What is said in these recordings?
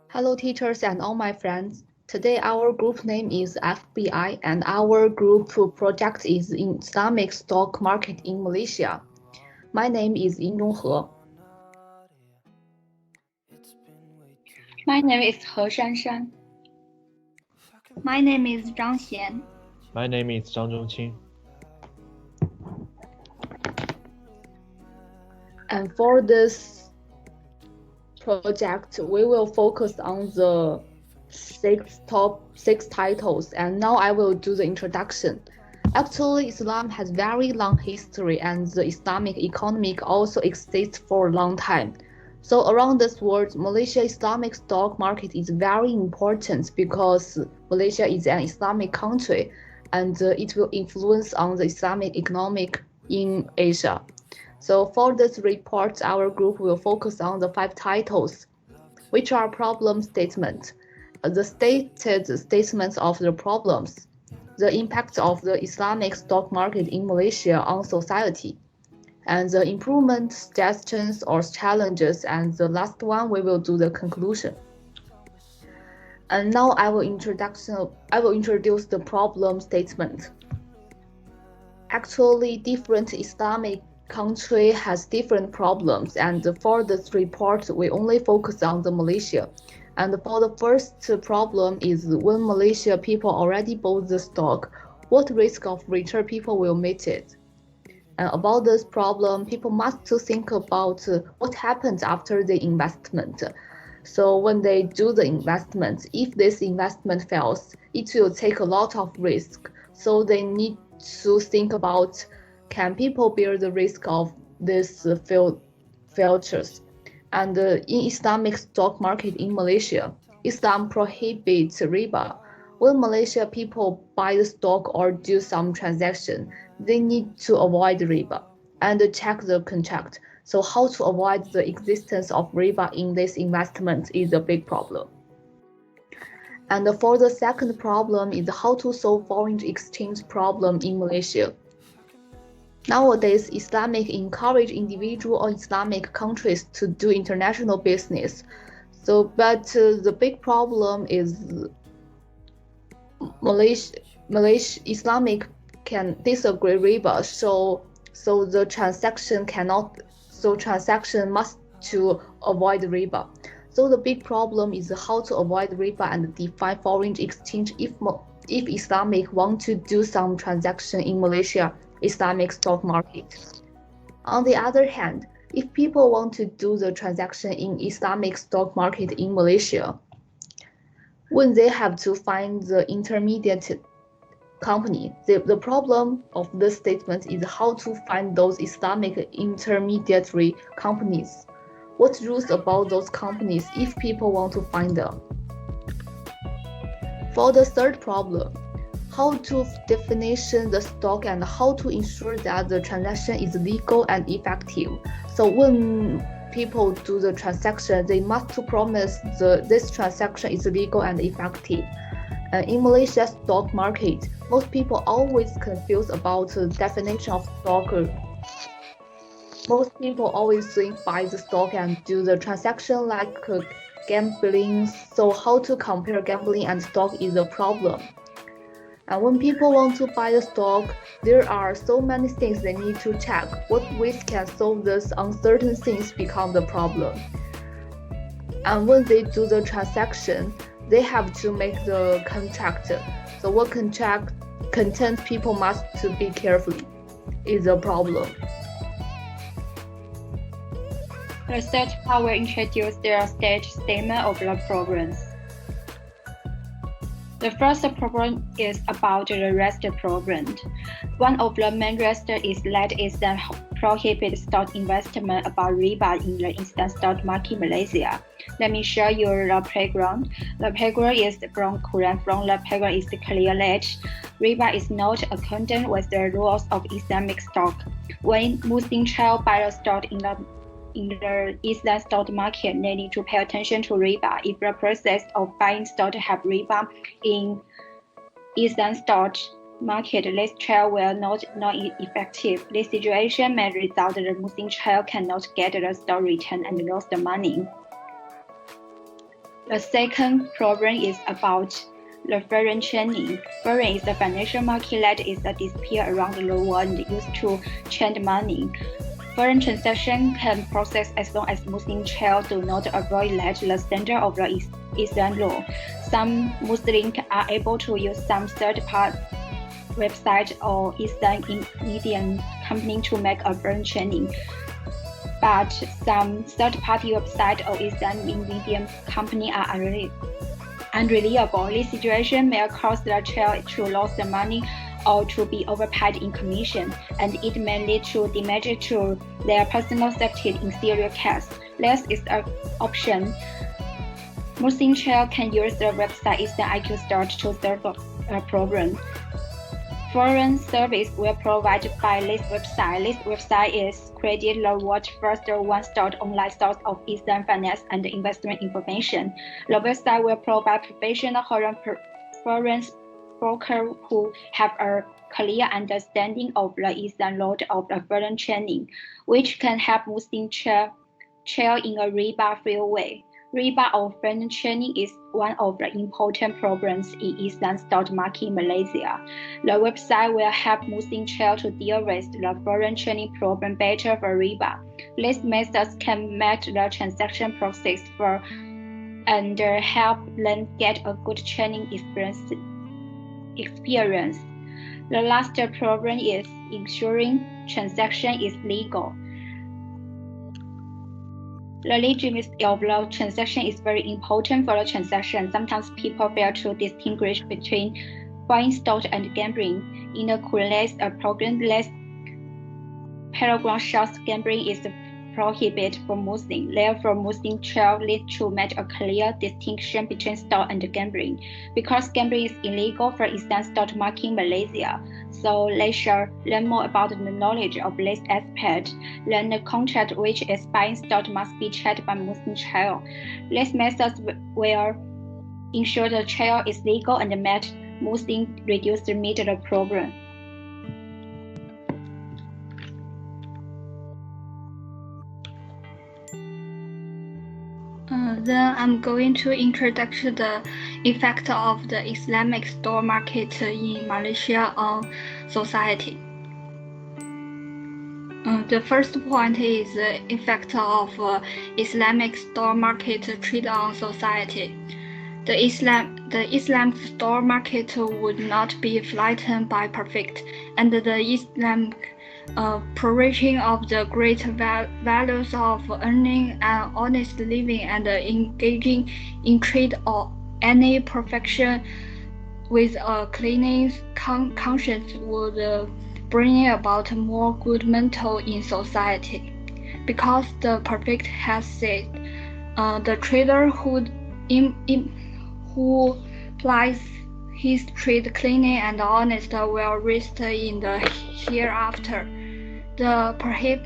Hello teachers and all my friends. Today our group name is FBI and our group project is in Islamic stock market in Malaysia. My name is Ying Zhonghe. My name is He Shanshan. My name is Zhang Xian. My name is Zhang Zhongqing. And for this project, we will focus on the top six titles, and now I will do the introduction. Actually, Islam has very long history and the Islamic economy also exists for a long time. So around this world, Malaysia Islamic stock market is very important because Malaysia is an Islamic country and it will influence on the Islamic economic in Asia. So for this report, our group will focus on the 5 titles, which are problem statements, the stated statements of the problems, the impact of the Islamic stock market in Malaysia on society, and the improvement suggestions or challenges, and the last one we will do the conclusion. And now I will introduce the problem statement. Actually, different Islamic country has different problems, and for this report we only focus on the Malaysia. And for the first problem is when Malaysia people already bought the stock, what risk of return people will meet it? And about this problem, people must think about what happens after the investment. So when they do the investment, if this investment fails, it will take a lot of risk. So they need to think about, can people bear the risk of these failures? And in Islamic stock market in Malaysia, Islam prohibits riba. When Malaysia people buy the stock or do some transaction, they need to avoid riba and check the contract. So how to avoid the existence of riba in this investment is a big problem. And for the second problem is how to solve foreign exchange problem in Malaysia. Nowadays, Islamic encourage individual or Islamic countries to do international business. So, but the big problem is Malaysia Islamic can disagree riba, so the transaction must to avoid riba. So the big problem is how to avoid riba and define foreign exchange if Islamic want to do some transaction in Malaysia Islamic stock market. On the other hand, if people want to do the transaction in Islamic stock market in Malaysia, when they have to find the intermediate company, the problem of this statement is how to find those Islamic intermediary companies. What rules about those companies if people want to find them? For the third problem, how to definition the stock and how to ensure that the transaction is legal and effective. So when people do the transaction, they must promise this transaction is legal and effective. In Malaysia stock market, most people always confused about the definition of stock. Most people always think buy the stock and do the transaction like gambling. So how to compare gambling and stock is a problem. And when people want to buy the stock, there are so many things they need to check. What ways can solve this uncertain things become the problem. And when they do the transaction, they have to make the contract. So what contract content people must to be carefully is a problem. The third part will introduce the stage statement of the problems. The first problem is about the risk problem. One of the main risks is that Islam prohibits stock investment about riba in the instant stock market Malaysia. Let me show you the background. The background is from Quran. From the background is clear that riba is not accordant with the rules of Islamic stock. When Muslim child buy a stock in the Islam stock market, they need to pay attention to riba. If the process of buying stock have riba in Islam stock, market, this trial will not effective. This situation may result the Muslim child cannot get the store return and lose the money. The second problem is about the foreign chaining. Foreign is the financial market that is disappear around the world used to change money. Foreign transaction can process as long as Muslim child do not violate the standard of the Islam law. Some Muslims are able to use some third-party website or Islamic medium company to make a foreign chaining. But some third-party website or Islamic medium company are unreliable. This situation may cause the child to lose the money or to be overpaid in commission, and it may lead to damage to their personal safety in serious case. This is an option. Muslim child can use the website Islamic store to solve a problem. Foreign service will provide by this website. This website is created the world's first one-stop online source of Islam finance and investment information. The website will provide professional foreign brokers who have a clear understanding of the Islam law of the foreign chaining, which can help Muslim child in a riba-free way. Riba or foreign chaining is one of the important problems in Islam stock market in Malaysia. The website will help Muslim child to deal with the foreign chaining problem better for riba. These methods can make the transaction process for and help them get a good chaining experience. The last problem is ensuring transaction is legal. The legitimacy of the transaction is very important for the transaction. Sometimes people fail to distinguish between buying stock and gambling. In the Quran, a programless paragraph shows gambling is prohibited for Muslims. Therefore, Muslim child need to make a clear distinction between stock and gambling. Because gambling is illegal for Islam stock market in Malaysia, so they should learn more about the knowledge of this aspect. Then the contract which is buying stock must be checked by Muslim child. These methods will ensure the child is legal and make Muslim reduce the middle problem. Then I'm going to introduce the effect of the Islamic store market in Malaysia on society. The first point is the effect of Islamic store market trade on society. The Islamic store market would not be flattened by perfect, and the Islamic preaching of the great values of earning an honest living and engaging in trade or any profession with a clean conscience would bring about more good mental in society. Because the perfect has said, the trader who plies his trade clean and honest will rest in the hereafter. The perhaps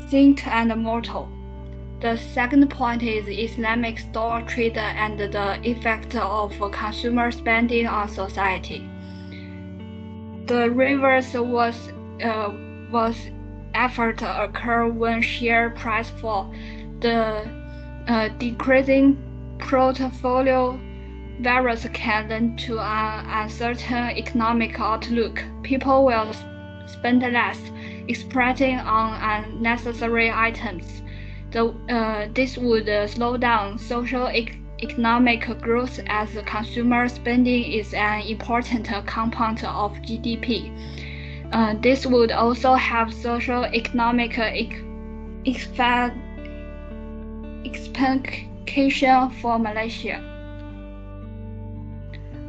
saint and mortal. The second point is Islamic store trade and the effect of consumer spending on society. The reverse was effort occur when share price fall. The decreasing portfolio values can lead to an uncertain economic outlook. People will spend less, spending on unnecessary items. This would slow down social economic growth as consumer spending is an important component of GDP. This would also have social economic expansion for Malaysia.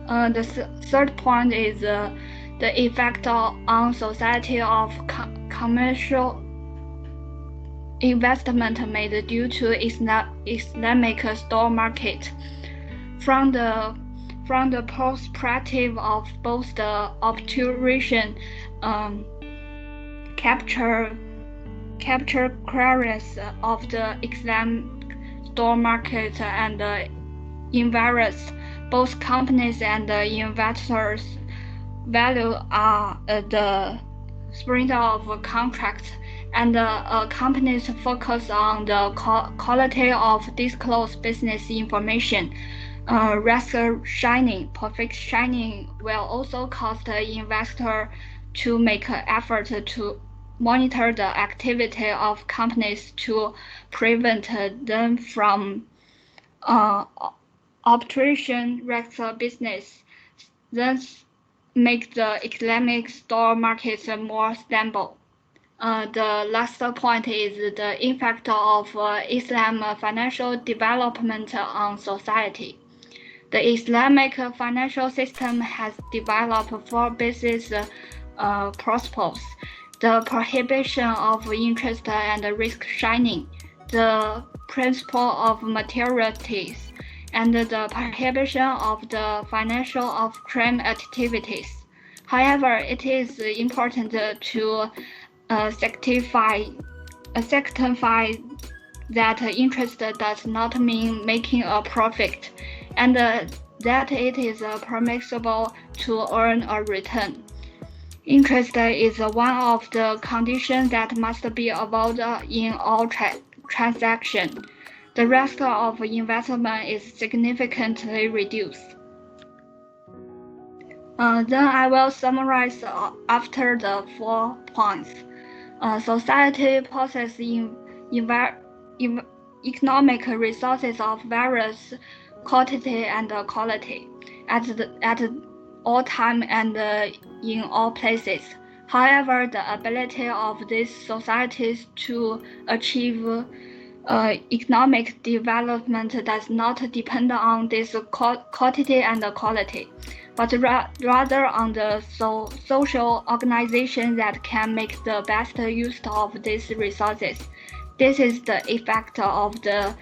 The third point is the effect on society of commercial investment made due to Islamic store market. From the perspective of both the obtrusion, capture clearance of the Islamic store market and in various both companies and investors value are the spirit of contracts, and companies focus on the quality of disclosed business information. Perfect shining will also cause the investor to make an effort to monitor the activity of companies to prevent them from obtrusion risks business, thus make the Islamic store markets more stable. The last point is the impact of Islam financial development on society. The Islamic financial system has developed four basic principles: the prohibition of interest and risk shining, the principle of materialities, and the prohibition of the financial of crime activities. However, it is important to sanctify that interest does not mean making a profit, and that it is permissible to earn a return. Interest is one of the conditions that must be avoided in all transactions. The risk of investment is significantly reduced. Then I will summarize after the 4 points. Society possesses economic resources of various quantity and quality at all time and in all places. However, the ability of these societies to achieve economic development does not depend on this quantity and quality, but rather on the social organization that can make the best use of these resources. This is the effect of the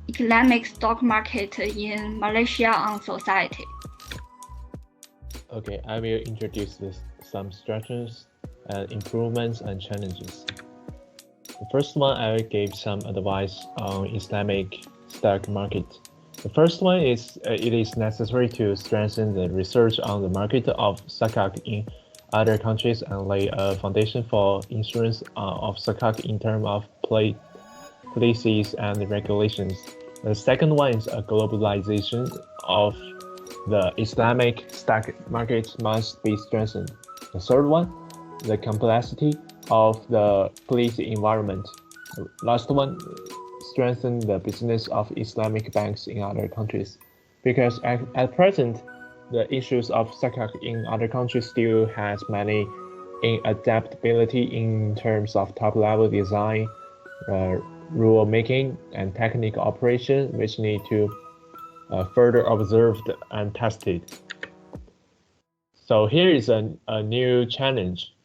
Islamic stock market in Malaysia on society. Okay, I will introduce some structures, improvements, and challenges. The first one, I will give some advice on Islamic stock market. The first one is it is necessary to strengthen the research on the market of zakat in other countries and lay a foundation for insurance of zakat in terms of policies and regulations. The second one is a globalization of the Islamic stock market must be strengthened. The third one, the complexity of the policy environment. The last one, strengthen the business of Islamic banks in other countries. Because at present, the issues of zakat in other countries still has many inadaptability in terms of top-level design, rule making, and technical operation, which need to further observed and tested. So here is a new challenge.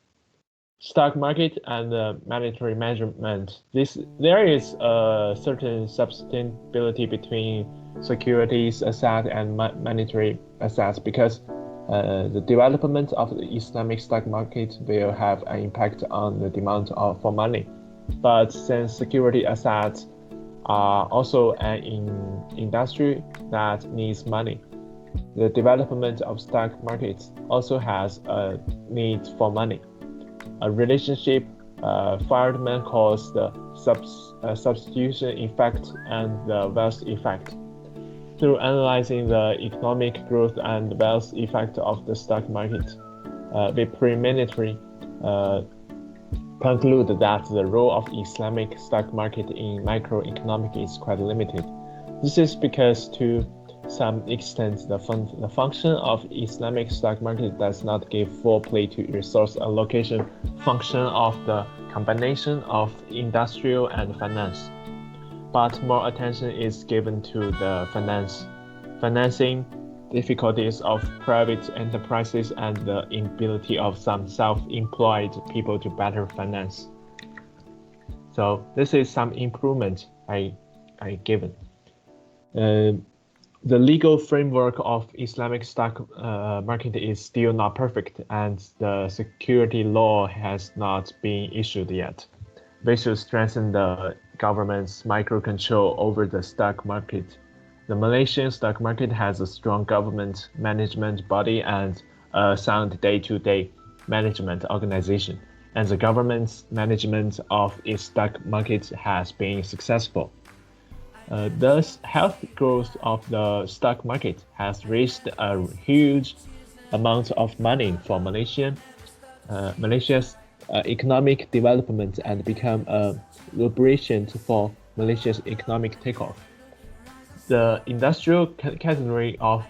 Stock market and monetary management. There is a certain sustainability between securities asset and monetary assets because the development of the Islamic stock market will have an impact on the demand for money. But since security assets are also an industry that needs money, the development of stock markets also has a need for money. A relationship Friedman calls the substitution effect and the wealth effect. Through analyzing the economic growth and wealth effect of the stock market, we preliminarily conclude that the role of Islamic stock market in microeconomics is quite limited. This is because to some extent the function of Islamic stock market does not give full play to resource allocation function of the combination of industrial and finance, but more attention is given to the financing difficulties of private enterprises and the inability of some self-employed people to better finance. So this is some improvement I given. The legal framework of Islamic stock market is still not perfect, and the security law has not been issued yet. We should strengthen the government's micro control over the stock market The Malaysian stock market has a strong government management body and a sound day-to-day management organization, and the government's management of its stock market has been successful. Thus, healthy growth of the stock market has raised a huge amount of money for Malaysia's economic development and become a lubricant for Malaysia's economic takeoff. The industrial category of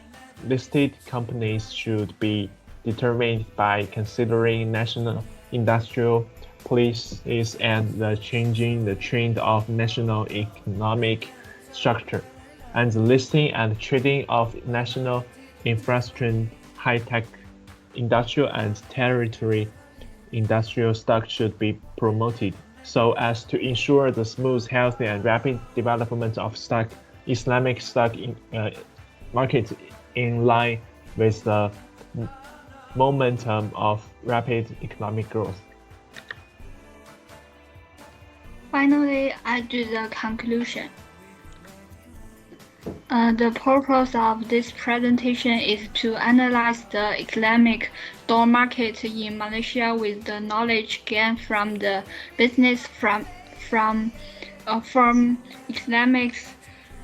listed companies should be determined by considering national industrial policies and changing the trend of national economic structure, and the listing and trading of national infrastructure, high-tech industrial and tertiary industrial stocks should be promoted so as to ensure the smooth, healthy, and rapid development of Islamic stock market in line with the momentum of rapid economic growth. Finally, I do the conclusion. The purpose of this presentation is to analyze the Islamic stock market in Malaysia with the knowledge gained from the business from Islamic's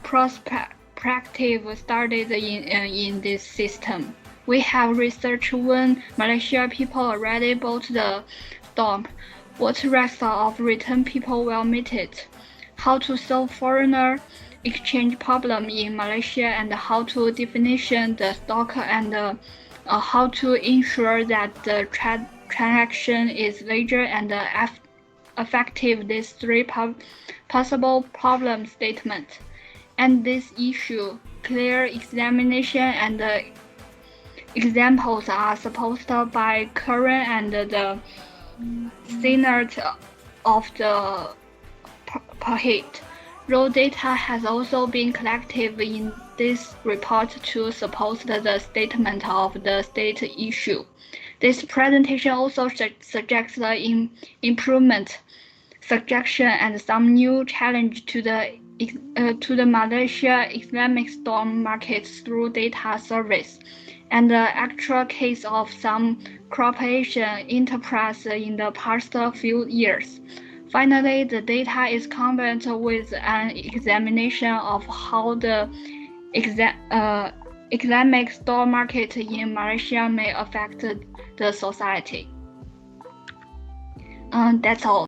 prospective studies in this system. We have researched when Malaysia people already bought the stock, what rest of return people will meet it, how to solve foreigner exchange problem in Malaysia, and how to definition the stock, and how to ensure that the transaction is legal and effective. These three possible problem statements. And this issue, clear examination and examples are supposed by current and the Senate of the PAHIT. Raw data has also been collected in this report to support the statement of the state issue. This presentation also suggests the improvement, suggestion, and some new challenge to the Malaysia Islamic stock market through data service, and the actual case of some cooperation enterprise in the past few years. Finally, the data is combined with an examination of how the Islamic stock market in Malaysia may affect the society. That's all.